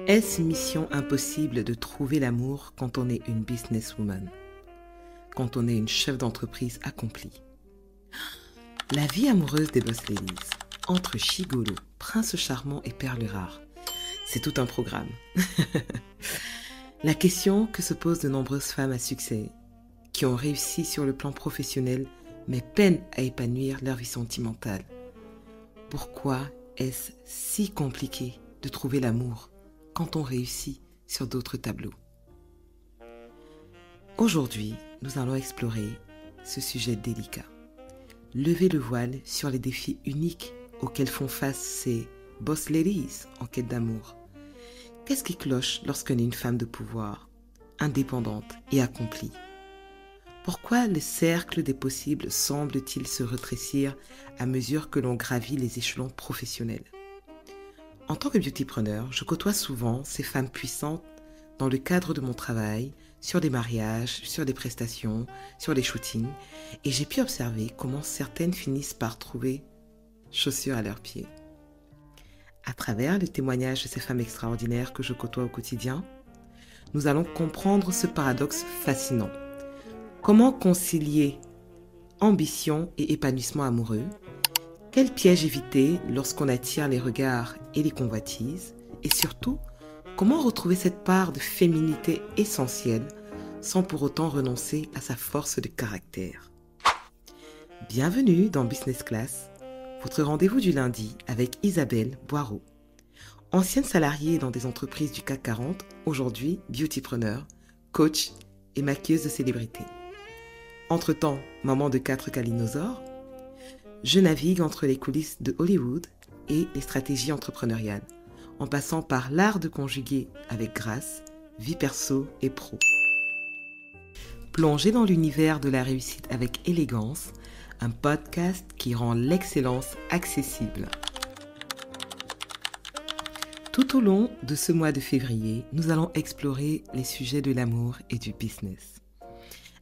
Est-ce mission impossible de trouver l'amour quand on est une businesswoman? Quand on est une chef d'entreprise accomplie? La vie amoureuse des boss ladies, entre gigolo, prince charmant et perles rares, c'est tout un programme. La question que se posent de nombreuses femmes à succès, qui ont réussi sur le plan professionnel, mais peinent à épanouir leur vie sentimentale. Pourquoi est-ce si compliqué de trouver l'amour quand on réussit sur d'autres tableaux? Aujourd'hui, nous allons explorer ce sujet délicat. Lever le voile sur les défis uniques auxquels font face ces boss ladies en quête d'amour. Qu'est-ce qui cloche lorsqu'on est une femme de pouvoir, indépendante et accomplie? Pourquoi le cercle des possibles semble-t-il se rétrécir à mesure que l'on gravit les échelons professionnels? En tant que beautypreneur, je côtoie souvent ces femmes puissantes dans le cadre de mon travail, sur des mariages, sur des prestations, sur des shootings, et j'ai pu observer comment certaines finissent par trouver chaussures à leurs pieds. À travers les témoignages de ces femmes extraordinaires que je côtoie au quotidien, nous allons comprendre ce paradoxe fascinant. Comment concilier ambition et épanouissement amoureux? Quels pièges éviter lorsqu'on attire les regards et les convoitises? Et surtout, comment retrouver cette part de féminité essentielle sans pour autant renoncer à sa force de caractère? Bienvenue dans Business Class, votre rendez-vous du lundi avec Isabelle Boireau. Ancienne salariée dans des entreprises du CAC 40, aujourd'hui beautypreneur, coach et maquilleuse de célébrités. Entre-temps, maman de 4 calinosaures, je navigue entre les coulisses de Hollywood et les stratégies entrepreneuriales, en passant par l'art de conjuguer avec grâce, vie perso et pro. Plongée dans l'univers de la réussite avec élégance, un podcast qui rend l'excellence accessible. Tout au long de ce mois de février, nous allons explorer les sujets de l'amour et du business.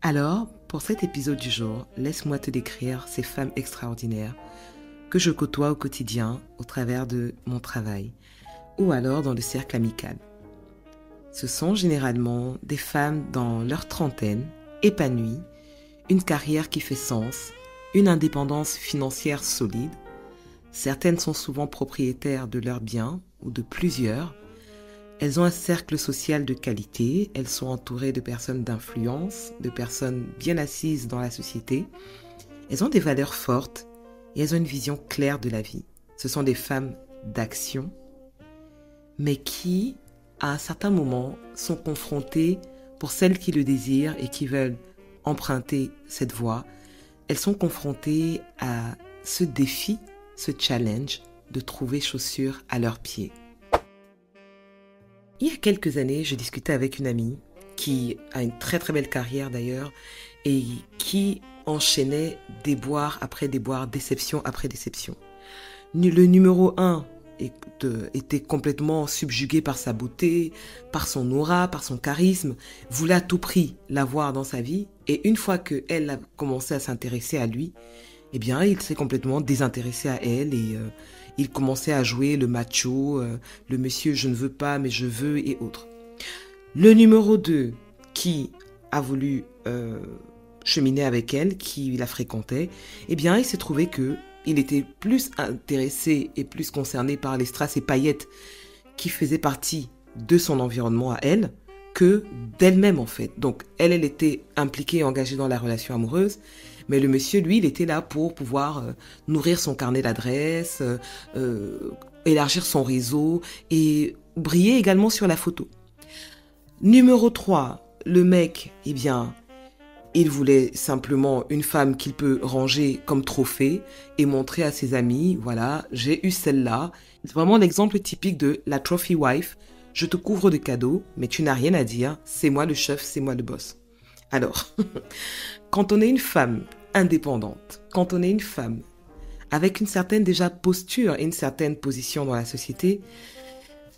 Alors, pour cet épisode du jour, laisse-moi te décrire ces femmes extraordinaires que je côtoie au quotidien au travers de mon travail ou alors dans le cercle amical. Ce sont généralement des femmes dans leur trentaine, épanouies, une carrière qui fait sens, une indépendance financière solide. Certaines sont souvent propriétaires de leurs biens ou de plusieurs. Elles ont un cercle social de qualité, elles sont entourées de personnes d'influence, de personnes bien assises dans la société. Elles ont des valeurs fortes et elles ont une vision claire de la vie. Ce sont des femmes d'action, mais qui, à un certain moment, sont confrontées, pour celles qui le désirent et qui veulent emprunter cette voie, elles sont confrontées à ce défi, ce challenge de trouver chaussures à leurs pieds. Il y a quelques années, je discutais avec une amie qui a une très très belle carrière d'ailleurs et qui enchaînait déboires après déboires, déception après déception. Le numéro 1 était complètement subjugué par sa beauté, par son aura, par son charisme, voulait à tout prix l'avoir dans sa vie et une fois qu'elle a commencé à s'intéresser à lui, eh bien, il s'est complètement désintéressé à elle et il commençait à jouer le macho, le monsieur je ne veux pas mais je veux et autres. Le numéro 2 qui a voulu cheminer avec elle, qui la fréquentait, eh bien, il s'est trouvé qu'il était plus intéressé et plus concerné par les strass et paillettes qui faisaient partie de son environnement à elle que d'elle-même en fait. Donc, elle était impliquée et engagée dans la relation amoureuse. Mais le monsieur, lui, il était là pour pouvoir nourrir son carnet d'adresses, élargir son réseau et briller également sur la photo. Numéro 3, le mec, eh bien, il voulait simplement une femme qu'il peut ranger comme trophée et montrer à ses amis, voilà, j'ai eu celle-là. C'est vraiment l'exemple typique de la trophy wife. Je te couvre de cadeaux, mais tu n'as rien à dire, c'est moi le chef, c'est moi le boss. Alors, quand on est une femme indépendante, quand on est une femme avec une certaine déjà posture et une certaine position dans la société,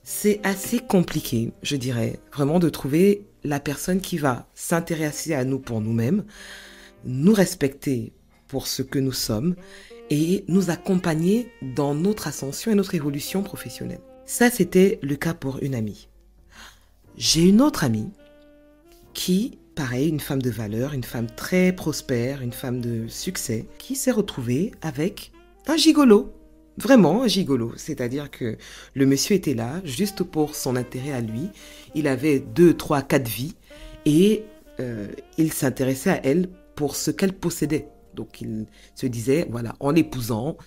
c'est assez compliqué, je dirais, vraiment de trouver la personne qui va s'intéresser à nous pour nous-mêmes, nous respecter pour ce que nous sommes et nous accompagner dans notre ascension et notre évolution professionnelle. Ça, c'était le cas pour une amie. J'ai une autre amie qui, pareil, une femme de valeur, une femme très prospère, une femme de succès, qui s'est retrouvée avec un gigolo. Vraiment un gigolo. C'est-à-dire que le monsieur était là juste pour son intérêt à lui. Il avait 2, 3, 4 vies et il s'intéressait à elle pour ce qu'elle possédait. Donc il se disait, voilà, en l'épousant,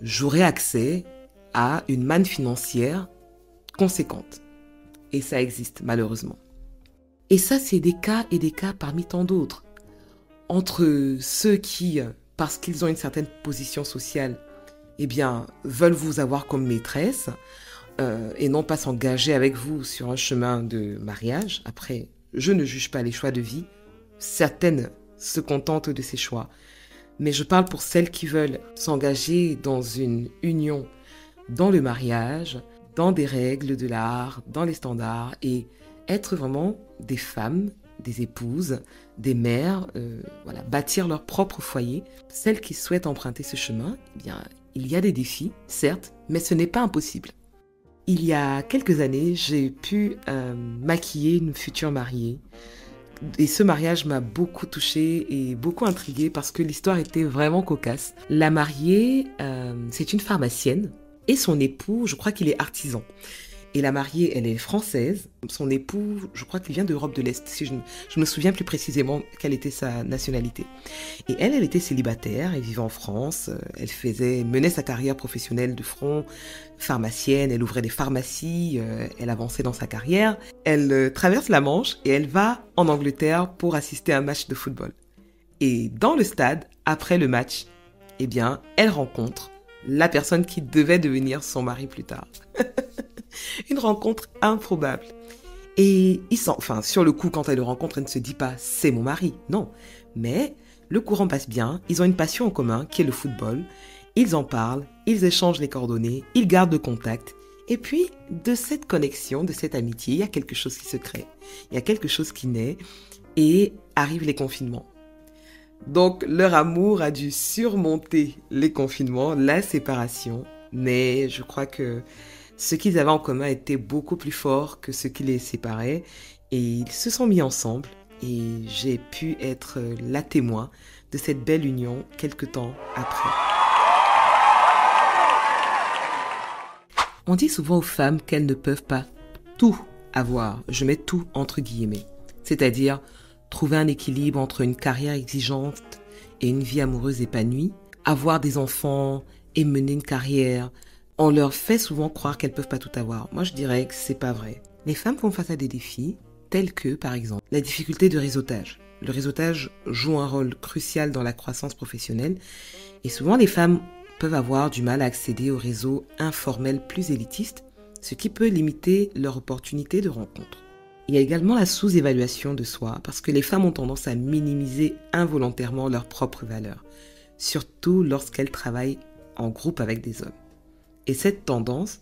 j'aurai accès à une manne financière conséquente. Et ça existe malheureusement. Et ça, c'est des cas et des cas parmi tant d'autres. Entre ceux qui, parce qu'ils ont une certaine position sociale, eh bien, veulent vous avoir comme maîtresse et non pas s'engager avec vous sur un chemin de mariage. Après, je ne juge pas les choix de vie. Certaines se contentent de ces choix. Mais je parle pour celles qui veulent s'engager dans une union, dans le mariage, dans des règles de l'art, dans les standards et être vraiment des femmes, des épouses, des mères, voilà, bâtir leur propre foyer. Celles qui souhaitent emprunter ce chemin, eh bien, il y a des défis, certes, mais ce n'est pas impossible. Il y a quelques années, j'ai pu maquiller une future mariée. Et ce mariage m'a beaucoup touchée et beaucoup intriguée parce que l'histoire était vraiment cocasse. La mariée, c'est une pharmacienne et son époux, je crois qu'il est artisan. Et la mariée, elle est française. Son époux, je crois qu'il vient d'Europe de l'Est, si je me souviens plus précisément quelle était sa nationalité. Et elle était célibataire, elle vivait en France, elle menait sa carrière professionnelle de front, pharmacienne, elle ouvrait des pharmacies, elle avançait dans sa carrière. Elle traverse la Manche et elle va en Angleterre pour assister à un match de football. Et dans le stade, après le match, eh bien, elle rencontre la personne qui devait devenir son mari plus tard. Une rencontre improbable. Et sur le coup, quand elle le rencontre, elle ne se dit pas « c'est mon mari ». Non, mais le courant passe bien, ils ont une passion en commun qui est le football. Ils en parlent, ils échangent les coordonnées, ils gardent le contact. Et puis, de cette connexion, de cette amitié, il y a quelque chose qui se crée. Il y a quelque chose qui naît et arrivent les confinements. Donc, leur amour a dû surmonter les confinements, la séparation. Mais je crois que ce qu'ils avaient en commun était beaucoup plus fort que ce qui les séparait. Et ils se sont mis ensemble et j'ai pu être la témoin de cette belle union quelque temps après. On dit souvent aux femmes qu'elles ne peuvent pas tout avoir. Je mets tout entre guillemets. C'est-à-dire trouver un équilibre entre une carrière exigeante et une vie amoureuse épanouie, avoir des enfants et mener une carrière. On leur fait souvent croire qu'elles ne peuvent pas tout avoir. Moi, je dirais que c'est pas vrai. Les femmes font face à des défis tels que, par exemple, la difficulté de réseautage. Le réseautage joue un rôle crucial dans la croissance professionnelle et souvent les femmes peuvent avoir du mal à accéder aux réseaux informels plus élitistes, ce qui peut limiter leur opportunité de rencontre. Il y a également la sous-évaluation de soi parce que les femmes ont tendance à minimiser involontairement leurs propres valeurs, surtout lorsqu'elles travaillent en groupe avec des hommes. Et cette tendance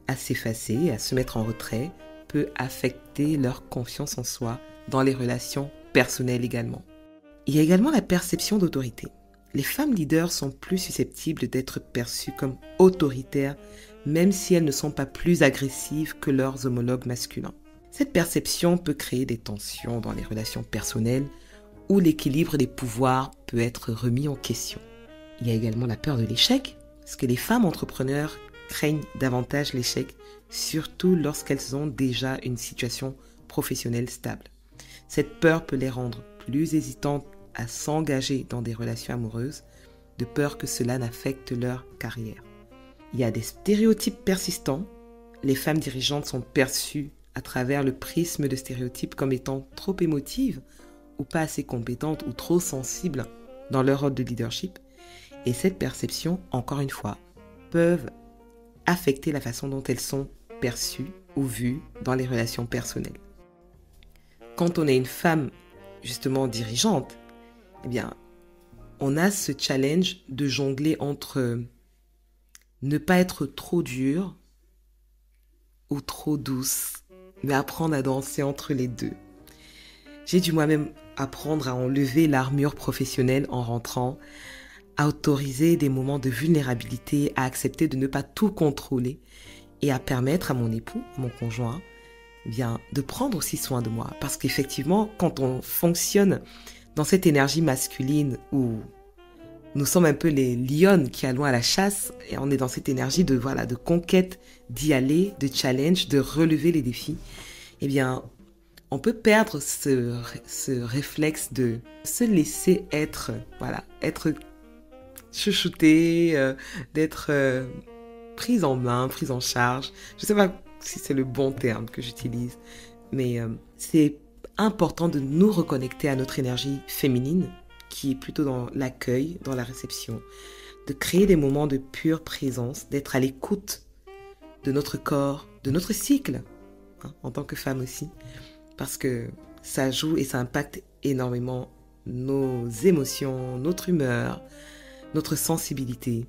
à s'effacer, à se mettre en retrait, peut affecter leur confiance en soi dans les relations personnelles également. Il y a également la perception d'autorité. Les femmes leaders sont plus susceptibles d'être perçues comme autoritaires, même si elles ne sont pas plus agressives que leurs homologues masculins. Cette perception peut créer des tensions dans les relations personnelles où l'équilibre des pouvoirs peut être remis en question. Il y a également la peur de l'échec, parce que les femmes entrepreneurs craignent davantage l'échec, surtout lorsqu'elles ont déjà une situation professionnelle stable. Cette peur peut les rendre plus hésitantes à s'engager dans des relations amoureuses, de peur que cela n'affecte leur carrière. Il y a des stéréotypes persistants. Les femmes dirigeantes sont perçues à travers le prisme de stéréotypes comme étant trop émotives ou pas assez compétentes ou trop sensibles dans leur rôle de leadership. Et cette perception, encore une fois, peuvent affecter la façon dont elles sont perçues ou vues dans les relations personnelles. Quand on est une femme justement dirigeante, eh bien, on a ce challenge de jongler entre ne pas être trop dure ou trop douce, mais apprendre à danser entre les deux. J'ai dû moi-même apprendre à enlever l'armure professionnelle en rentrant, à autoriser des moments de vulnérabilité, à accepter de ne pas tout contrôler et à permettre à mon époux, mon conjoint, bien, de prendre aussi soin de moi. Parce qu'effectivement, quand on fonctionne dans cette énergie masculine où nous sommes un peu les lionnes qui allons à la chasse, et on est dans cette énergie de, voilà, de conquête, d'y aller, de challenge, de relever les défis, eh bien, on peut perdre ce réflexe de se laisser être, voilà, être chouchouté, d'être prise en main, prise en charge. Je ne sais pas si c'est le bon terme que j'utilise, mais c'est important de nous reconnecter à notre énergie féminine, qui est plutôt dans l'accueil, dans la réception, de créer des moments de pure présence, d'être à l'écoute de notre corps, de notre cycle, hein, en tant que femme aussi, parce que ça joue et ça impacte énormément nos émotions, notre humeur, notre sensibilité,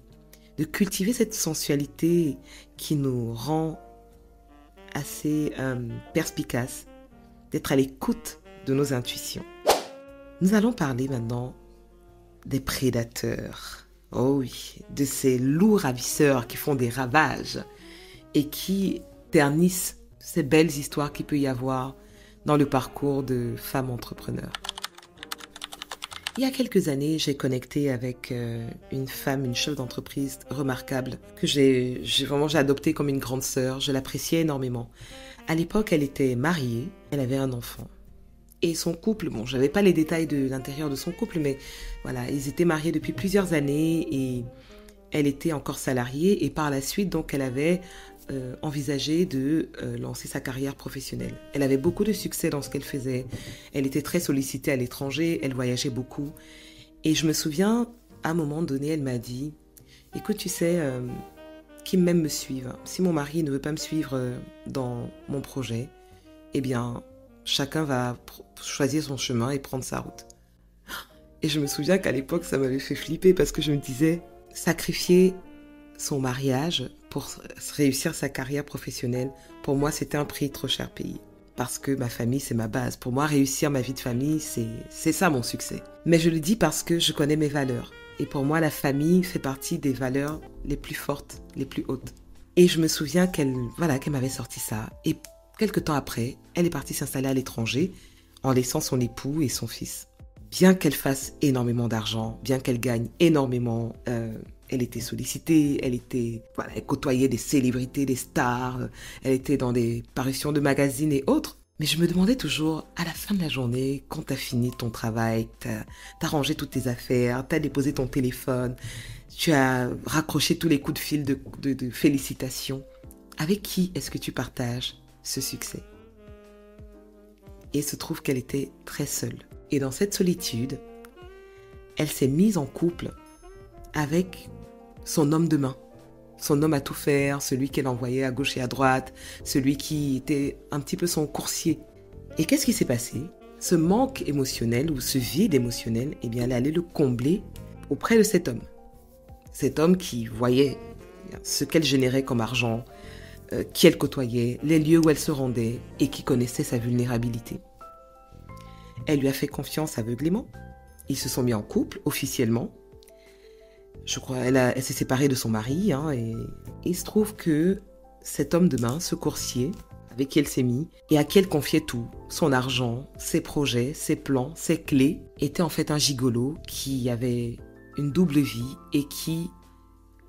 de cultiver cette sensualité qui nous rend assez perspicaces, d'être à l'écoute de nos intuitions. Nous allons parler maintenant des prédateurs. Oh oui, de ces loups ravisseurs qui font des ravages et qui ternissent ces belles histoires qu'il peut y avoir dans le parcours de femmes entrepreneurs. Il y a quelques années, j'ai connecté avec une femme, une chef d'entreprise remarquable que j'ai adoptée comme une grande sœur. Je l'appréciais énormément. À l'époque, elle était mariée, elle avait un enfant. Et son couple, bon, je n'avais pas les détails de l'intérieur de son couple, mais voilà, ils étaient mariés depuis plusieurs années et elle était encore salariée. Et par la suite, donc, elle avait envisagé de lancer sa carrière professionnelle. Elle avait beaucoup de succès dans ce qu'elle faisait. Elle était très sollicitée à l'étranger, elle voyageait beaucoup. Et je me souviens, à un moment donné, elle m'a dit, écoute, tu sais, qui m'aime me suivre. Si mon mari ne veut pas me suivre dans mon projet, eh bien, chacun va choisir son chemin et prendre sa route. Et je me souviens qu'à l'époque, ça m'avait fait flipper parce que je me disais, sacrifier son mariage pour réussir sa carrière professionnelle, pour moi, c'était un prix trop cher payé. Parce que ma famille, c'est ma base. Pour moi, réussir ma vie de famille, c'est ça mon succès. Mais je le dis parce que je connais mes valeurs. Et pour moi, la famille fait partie des valeurs les plus fortes, les plus hautes. Et je me souviens qu'elle m'avait sorti ça. Et quelque temps après, elle est partie s'installer à l'étranger en laissant son époux et son fils. Bien qu'elle fasse énormément d'argent, bien qu'elle gagne énormément, elle était sollicitée, elle côtoyait des célébrités, des stars, elle était dans des parutions de magazines et autres. Mais je me demandais toujours, à la fin de la journée, quand t'as fini ton travail, t'as rangé toutes tes affaires, t'as déposé ton téléphone, tu as raccroché tous les coups de fil de félicitations, avec qui est-ce que tu partages ce succès? Et il se trouve qu'elle était très seule. Et dans cette solitude, elle s'est mise en couple avec son homme de main, son homme à tout faire, celui qu'elle envoyait à gauche et à droite, celui qui était un petit peu son coursier. Et qu'est-ce qui s'est passé? Ce manque émotionnel ou ce vide émotionnel, eh bien, elle allait le combler auprès de cet homme. Cet homme qui voyait ce qu'elle générait comme argent, qui elle côtoyait, les lieux où elle se rendait et qui connaissait sa vulnérabilité. Elle lui a fait confiance aveuglément. Ils se sont mis en couple officiellement. Je crois elle s'est séparée de son mari et il se trouve que cet homme de main, ce coursier avec qui elle s'est mis et à qui elle confiait tout, son argent, ses projets, ses plans, ses clés, était en fait un gigolo qui avait une double vie et qui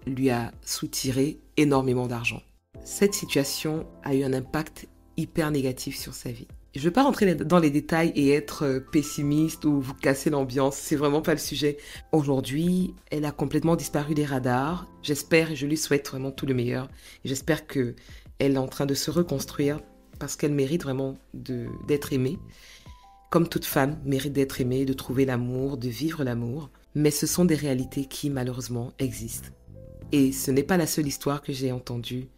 lui a soutiré énormément d'argent. Cette situation a eu un impact hyper négatif sur sa vie. Je ne veux pas rentrer dans les détails et être pessimiste ou vous casser l'ambiance, c'est vraiment pas le sujet. Aujourd'hui, elle a complètement disparu des radars. J'espère et je lui souhaite vraiment tout le meilleur. Et j'espère qu'elle est en train de se reconstruire parce qu'elle mérite vraiment d'être aimée. Comme toute femme mérite d'être aimée, de trouver l'amour, de vivre l'amour. Mais ce sont des réalités qui malheureusement existent. Et ce n'est pas la seule histoire que j'ai entendue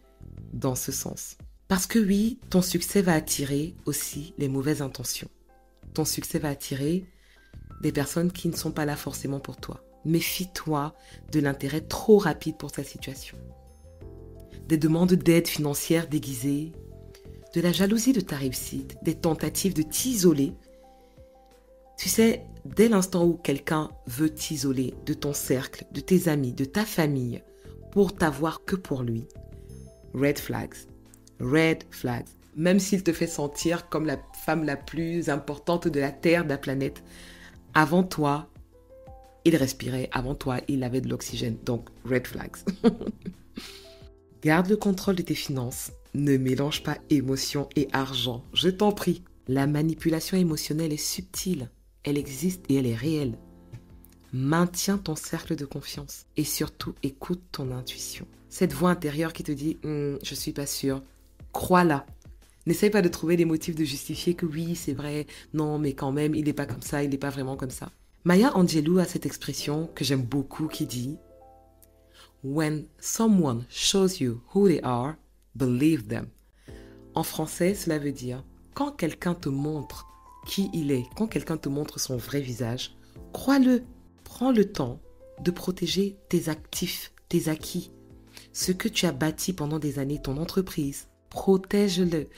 dans ce sens. Parce que oui, ton succès va attirer aussi les mauvaises intentions. Ton succès va attirer des personnes qui ne sont pas là forcément pour toi. Méfie-toi de l'intérêt trop rapide pour ta situation. Des demandes d'aide financière déguisées, de la jalousie de ta réussite, des tentatives de t'isoler. Tu sais, dès l'instant où quelqu'un veut t'isoler de ton cercle, de tes amis, de ta famille, pour t'avoir que pour lui, red flags. Red flags. même s'il te fait sentir comme la femme la plus importante de la Terre, de la planète, avant toi, il respirait, avant toi, il avait de l'oxygène. Donc, red flags. Garde le contrôle de tes finances. Ne mélange pas émotion et argent, je t'en prie. La manipulation émotionnelle est subtile. Elle existe et elle est réelle. Maintiens ton cercle de confiance et surtout écoute ton intuition. Cette voix intérieure qui te dit je suis pas sûre, crois-la. N'essaye pas de trouver des motifs de justifier que oui, c'est vrai, non, mais quand même, il n'est pas comme ça, il n'est pas vraiment comme ça. Maya Angelou a cette expression que j'aime beaucoup qui dit When someone shows you who they are, believe them. En français, cela veut dire quand quelqu'un te montre qui il est, quand quelqu'un te montre son vrai visage, crois-le. Prends le temps de protéger tes actifs, tes acquis, ce que tu as bâti pendant des années, ton entreprise. Protège-le.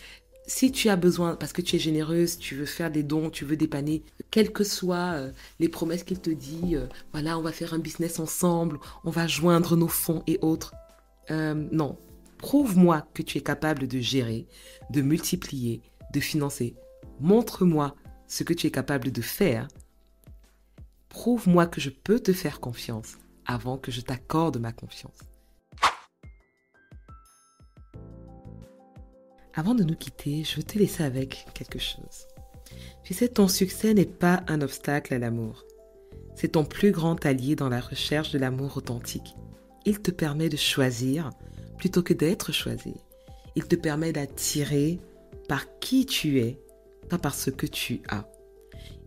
Si tu as besoin, parce que tu es généreuse, tu veux faire des dons, tu veux dépanner, quelles que soient les promesses qu'il te dit, voilà, on va faire un business ensemble, on va joindre nos fonds et autres. Non, prouve-moi que tu es capable de gérer, de multiplier, de financer. Montre-moi ce que tu es capable de faire. Prouve-moi que je peux te faire confiance avant que je t'accorde ma confiance. Avant de nous quitter, je veux te laisser avec quelque chose. Tu sais, ton succès n'est pas un obstacle à l'amour. C'est ton plus grand allié dans la recherche de l'amour authentique. Il te permet de choisir plutôt que d'être choisi. Il te permet d'attirer par qui tu es, pas par ce que tu as.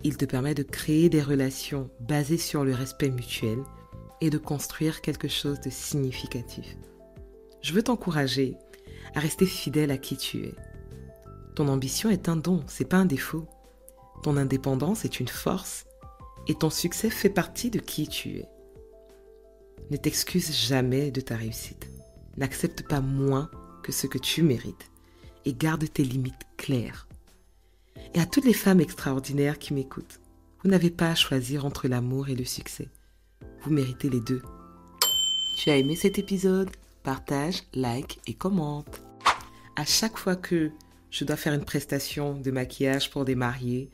Il te permet de créer des relations basées sur le respect mutuel et de construire quelque chose de significatif. Je veux t'encourager à rester fidèle à qui tu es. Ton ambition est un don, c'est pas un défaut. Ton indépendance est une force et ton succès fait partie de qui tu es. Ne t'excuse jamais de ta réussite. N'accepte pas moins que ce que tu mérites et garde tes limites claires. Et à toutes les femmes extraordinaires qui m'écoutent, vous n'avez pas à choisir entre l'amour et le succès. Vous méritez les deux. Tu as aimé cet épisode? Partage, like et commente. À chaque fois que je dois faire une prestation de maquillage pour des mariés,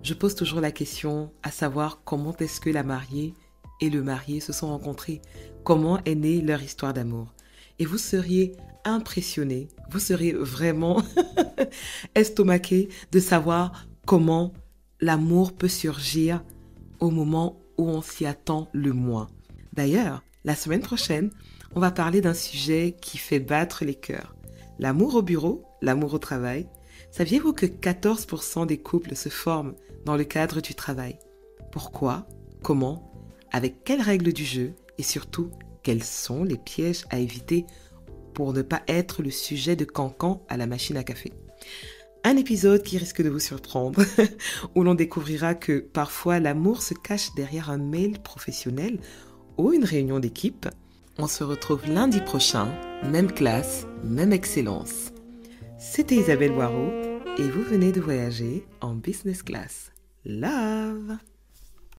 je pose toujours la question à savoir comment est-ce que la mariée et le marié se sont rencontrés, comment est née leur histoire d'amour. Et vous seriez impressionnés, vous serez vraiment estomaqués de savoir comment l'amour peut surgir au moment où on s'y attend le moins. D'ailleurs, la semaine prochaine, on va parler d'un sujet qui fait battre les cœurs. L'amour au bureau, l'amour au travail. Saviez-vous que 14% des couples se forment dans le cadre du travail? Pourquoi? Comment? Avec quelles règles du jeu? Et surtout, quels sont les pièges à éviter pour ne pas être le sujet de cancan à la machine à café? Un épisode qui risque de vous surprendre, où l'on découvrira que parfois l'amour se cache derrière un mail professionnel ou une réunion d'équipe. On se retrouve lundi prochain, même classe, même excellence. C'était Isabelle Boireau et vous venez de voyager en business class. Love!